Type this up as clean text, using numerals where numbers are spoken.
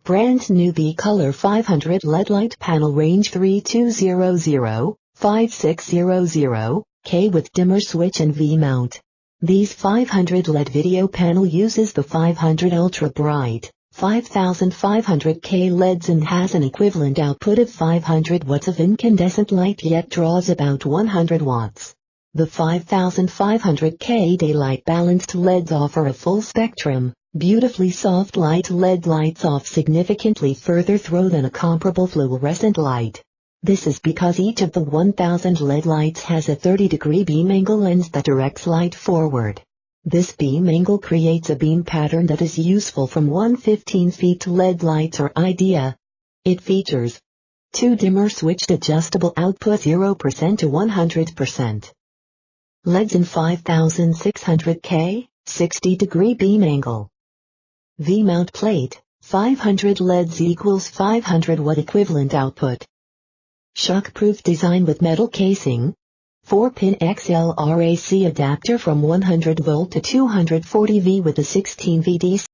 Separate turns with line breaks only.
Brand new B-Color 500 LED light panel range 3200-5600K with dimmer switch and V-mount. These 500 LED video panel uses the 500 ultra bright 5500K LEDs and has an equivalent output of 500 watts of incandescent light, yet draws about 100 watts. The 5500K daylight balanced LEDs offer a full spectrum, beautifully soft light. LED lights off significantly further throw than a comparable fluorescent light. This is because each of the 1000 LED lights has a 30-degree beam angle lens that directs light forward. This beam angle creates a beam pattern that is useful from 115 feet LED lights or IDEA. It features 2 dimmer switched adjustable output 0% to 100%. LEDs in 5600K, 60-degree beam angle. V-mount plate, 500 LEDs equals 500 watt equivalent output. Shockproof design with metal casing. 4-pin XLR AC adapter from 100 volt to 240V with a 16V DC.